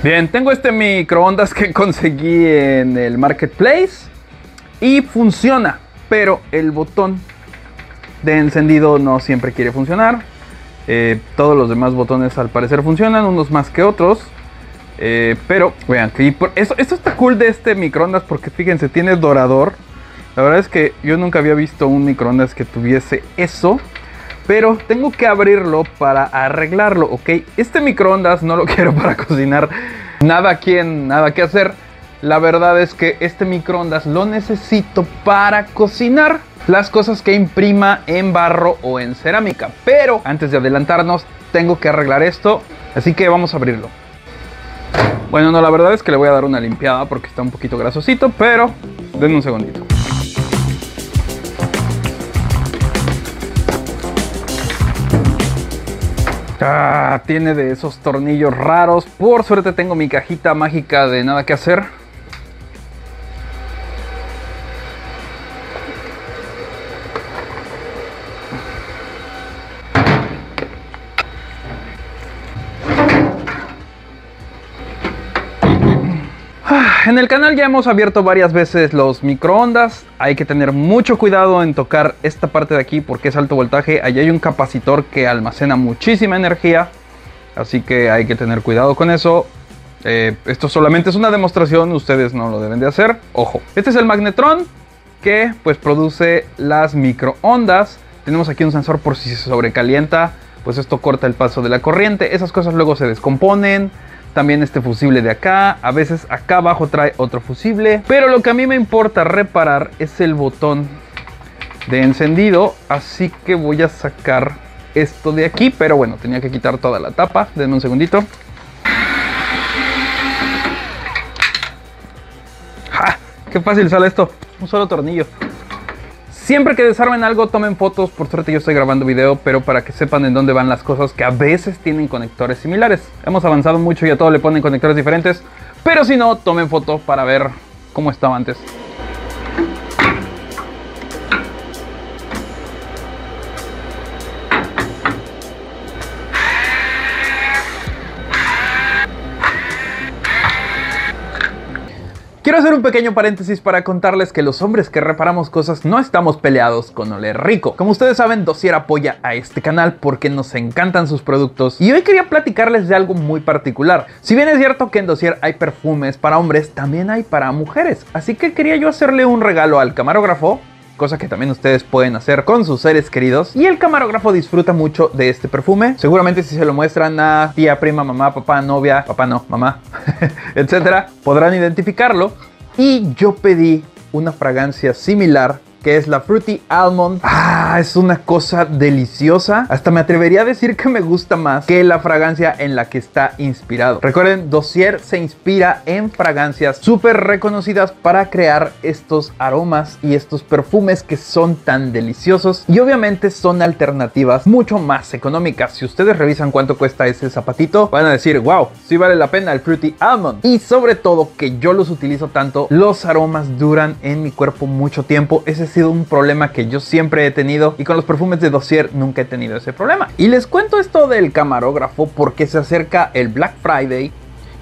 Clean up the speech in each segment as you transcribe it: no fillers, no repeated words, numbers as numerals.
Bien, tengo este microondas que conseguí en el Marketplace y funciona, pero el botón de encendido no siempre quiere funcionar. Todos los demás botones al parecer funcionan, unos más que otros. Pero vean, que esto está cool de este microondas porque fíjense, tiene dorador. La verdad es que yo nunca había visto un microondas que tuviese eso. Pero tengo que abrirlo para arreglarlo, ¿ok? Este microondas no lo quiero para cocinar. Nada que hacer. La verdad es que este microondas lo necesito para cocinar las cosas que imprima en barro o en cerámica. Pero antes de adelantarnos, tengo que arreglar esto. Así que vamos a abrirlo. Bueno, no, la verdad es que le voy a dar una limpiada porque está un poquito grasosito. Pero denme un segundito. Tiene de esos tornillos raros. Por suerte tengo mi cajita mágica de nada que hacer. En el canal ya hemos abierto varias veces los microondas. Hay que tener mucho cuidado en tocar esta parte de aquí porque es alto voltaje. Allí hay un capacitor que almacena muchísima energía, así que hay que tener cuidado con eso. Esto solamente es una demostración, ustedes no lo deben de hacer. Ojo, este es el magnetrón que pues produce las microondas. Tenemos aquí un sensor por si se sobrecalienta, pues esto corta el paso de la corriente. Esas cosas luego se descomponen. También este fusible de acá, a veces acá abajo trae otro fusible. Pero lo que a mí me importa reparar es el botón de encendido. Así que voy a sacar esto de aquí. Pero bueno, tenía que quitar toda la tapa. Denme un segundito. ¡Ja! ¡Qué fácil sale esto! Un solo tornillo. Siempre que desarmen algo, tomen fotos. Por suerte yo estoy grabando video, pero para que sepan en dónde van las cosas que a veces tienen conectores similares. Hemos avanzado mucho y a todo le ponen conectores diferentes, pero si no, tomen foto para ver cómo estaba antes. Quiero hacer un pequeño paréntesis para contarles que los hombres que reparamos cosas no estamos peleados con oler rico. Como ustedes saben, Dossier apoya a este canal porque nos encantan sus productos y hoy quería platicarles de algo muy particular. Si bien es cierto que en Dossier hay perfumes para hombres, también hay para mujeres. Así que quería yo hacerle un regalo al camarógrafo, cosa que también ustedes pueden hacer con sus seres queridos. Y el camarógrafo disfruta mucho de este perfume. Seguramente si se lo muestran a tía, prima, mamá, papá, novia, papá no, mamá, etcétera, podrán identificarlo. Y yo pedí una fragancia similar, que es la Fruity Almond. Es una cosa deliciosa. Hasta me atrevería a decir que me gusta más que la fragancia en la que está inspirado. Recuerden, Dossier se inspira en fragancias súper reconocidas para crear estos aromas y estos perfumes que son tan deliciosos. Y obviamente son alternativas mucho más económicas. Si ustedes revisan cuánto cuesta ese zapatito, van a decir, wow, sí vale la pena el Fruity Almond. Y sobre todo que yo los utilizo tanto, los aromas duran en mi cuerpo mucho tiempo. Ese ha sido un problema que yo siempre he tenido y con los perfumes de Dossier nunca he tenido ese problema. Y les cuento esto del camarógrafo porque se acerca el Black Friday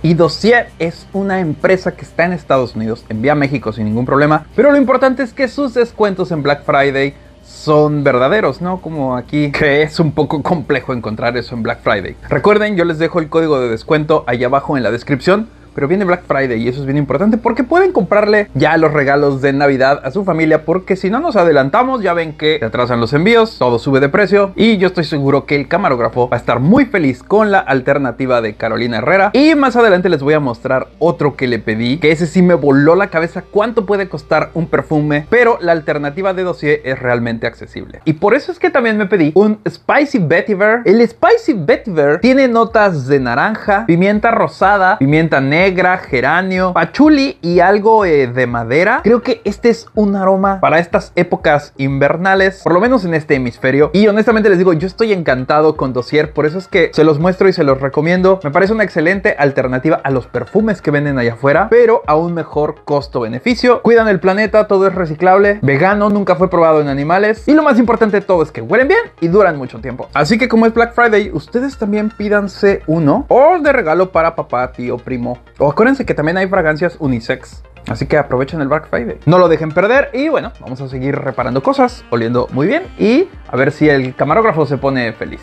y Dossier es una empresa que está en Estados Unidos, envía a México sin ningún problema, pero lo importante es que sus descuentos en Black Friday son verdaderos, ¿no? Como aquí, que es un poco complejo encontrar eso en Black Friday. Recuerden, yo les dejo el código de descuento ahí abajo en la descripción. Pero viene Black Friday y eso es bien importante porque pueden comprarle ya los regalos de Navidad a su familia, porque si no nos adelantamos ya ven que se atrasan los envíos, todo sube de precio y yo estoy seguro que el camarógrafo va a estar muy feliz con la alternativa de Carolina Herrera. Y más adelante les voy a mostrar otro que le pedí, que ese sí me voló la cabeza cuánto puede costar un perfume, pero la alternativa de Dossier es realmente accesible. Y por eso es que también me pedí un Spicy Vetiver. El Spicy Vetiver tiene notas de naranja, pimienta rosada, pimienta negra, negra, geranio, pachuli y algo de madera. Creo que este es un aroma para estas épocas invernales, por lo menos en este hemisferio. Y honestamente les digo, yo estoy encantado con Dossier, por eso es que se los muestro y se los recomiendo. Me parece una excelente alternativa a los perfumes que venden allá afuera, pero a un mejor costo-beneficio. Cuidan el planeta, todo es reciclable, vegano, nunca fue probado en animales y lo más importante de todo es que huelen bien y duran mucho tiempo. Así que como es Black Friday, ustedes también pídanse uno o de regalo para papá, tío, primo. O acuérdense que también hay fragancias unisex. Así que aprovechen el Black Friday. No lo dejen perder y bueno, vamos a seguir reparando cosas, oliendo muy bien y a ver si el camarógrafo se pone feliz.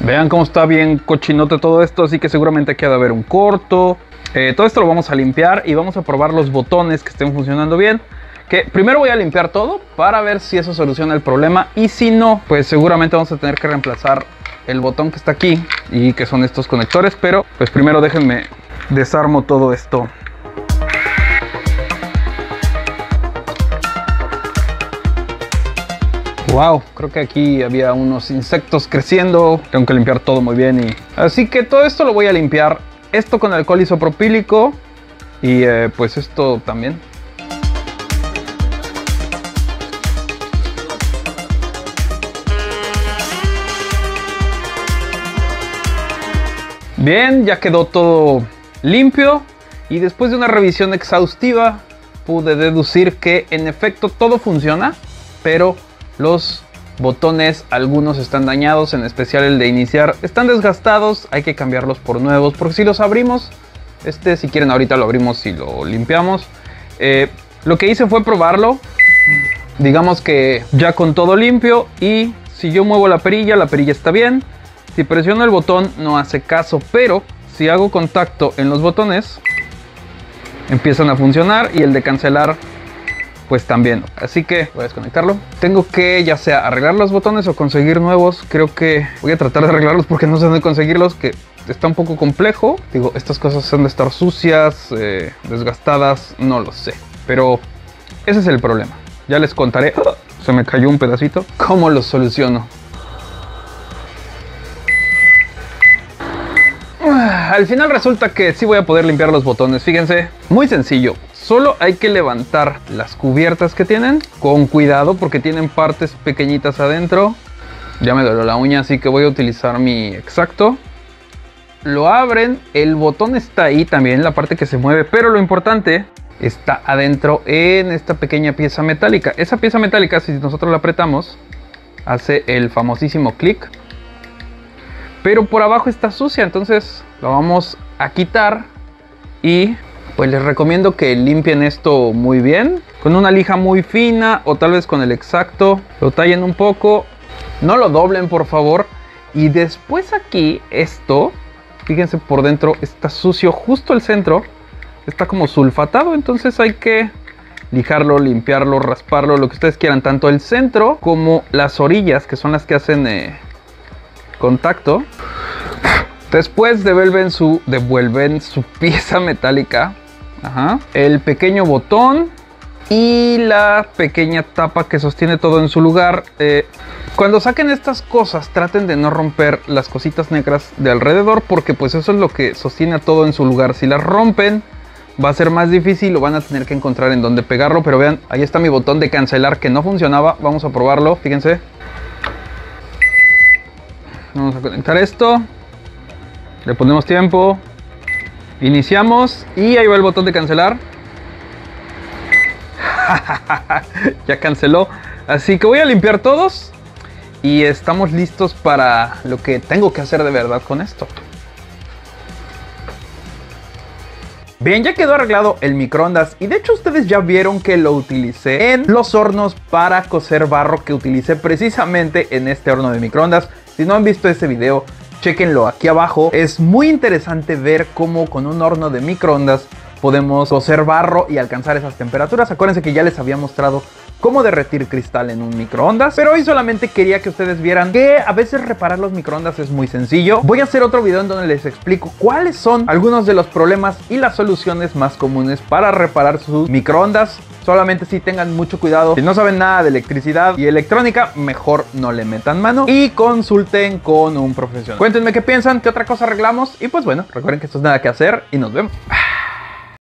Vean cómo está bien cochinote todo esto, así que seguramente aquí ha de haber un corto. Todo esto lo vamos a limpiar y vamos a probar los botones que estén funcionando bien. Que primero voy a limpiar todo para ver si eso soluciona el problema y si no, pues seguramente vamos a tener que reemplazar el botón que está aquí y que son estos conectores, pero pues primero déjenme desarmo todo esto. Wow, creo que aquí había unos insectos creciendo. Tengo que limpiar todo muy bien así que todo esto lo voy a limpiar. Esto con alcohol isopropílico y pues esto también. Bien, ya quedó todo limpio y después de una revisión exhaustiva pude deducir que en efecto todo funciona, pero los botones, algunos están dañados, en especial el de iniciar, están desgastados, hay que cambiarlos por nuevos, porque si los abrimos, si quieren ahorita lo abrimos y lo limpiamos. Lo que hice fue probarlo, digamos que ya con todo limpio, y si yo muevo la perilla está bien. Si presiono el botón no hace caso, pero si hago contacto en los botones, empiezan a funcionar y el de cancelar pues también. Así que voy a desconectarlo. Tengo que ya sea arreglar los botones o conseguir nuevos. Creo que voy a tratar de arreglarlos porque no sé dónde conseguirlos, que está un poco complejo. Digo, estas cosas han de estar sucias, desgastadas, no lo sé. Pero ese es el problema. Ya les contaré, se me cayó un pedacito, cómo lo soluciono. Al final resulta que sí voy a poder limpiar los botones. Fíjense, muy sencillo. Solo hay que levantar las cubiertas que tienen con cuidado porque tienen partes pequeñitas adentro. Ya me dolió la uña, así que voy a utilizar mi X-Acto. Lo abren, el botón está ahí también, la parte que se mueve, pero lo importante está adentro en esta pequeña pieza metálica. Esa pieza metálica, si nosotros la apretamos, hace el famosísimo clic. Pero por abajo está sucia, entonces lo vamos a quitar y pues les recomiendo que limpien esto muy bien con una lija muy fina o tal vez con el X-Acto. Lo tallen un poco, no lo doblen por favor. Y después aquí esto, fíjense, por dentro está sucio, justo el centro está como sulfatado, entonces hay que lijarlo, limpiarlo, rasparlo, lo que ustedes quieran, tanto el centro como las orillas, que son las que hacen contacto. Después devuelven su pieza metálica, el pequeño botón y la pequeña tapa que sostiene todo en su lugar. Cuando saquen estas cosas, traten de no romper las cositas negras de alrededor, porque pues eso es lo que sostiene todo en su lugar. Si las rompen, va a ser más difícil, lo van a tener que encontrar en dónde pegarlo. Pero vean, ahí está mi botón de cancelar que no funcionaba. Vamos a probarlo, fíjense. Vamos a conectar esto. Le ponemos tiempo. Iniciamos y ahí va el botón de cancelar. Ya canceló. Así que voy a limpiar todos y estamos listos para lo que tengo que hacer de verdad con esto. Bien, ya quedó arreglado el microondas y de hecho ustedes ya vieron que lo utilicé en los hornos para cocer barro que utilicé precisamente en este horno de microondas. Si no han visto ese video, chéquenlo aquí abajo. Es muy interesante ver cómo con un horno de microondas podemos cocer barro y alcanzar esas temperaturas. Acuérdense que ya les había mostrado cómo derretir cristal en un microondas, pero hoy solamente quería que ustedes vieran que a veces reparar los microondas es muy sencillo. Voy a hacer otro video en donde les explico cuáles son algunos de los problemas y las soluciones más comunes para reparar sus microondas. Solamente si tengan mucho cuidado, si no saben nada de electricidad y electrónica, mejor no le metan mano y consulten con un profesional. Cuéntenme qué piensan, qué otra cosa arreglamos y pues bueno, recuerden que esto es Nada que Hacer y nos vemos.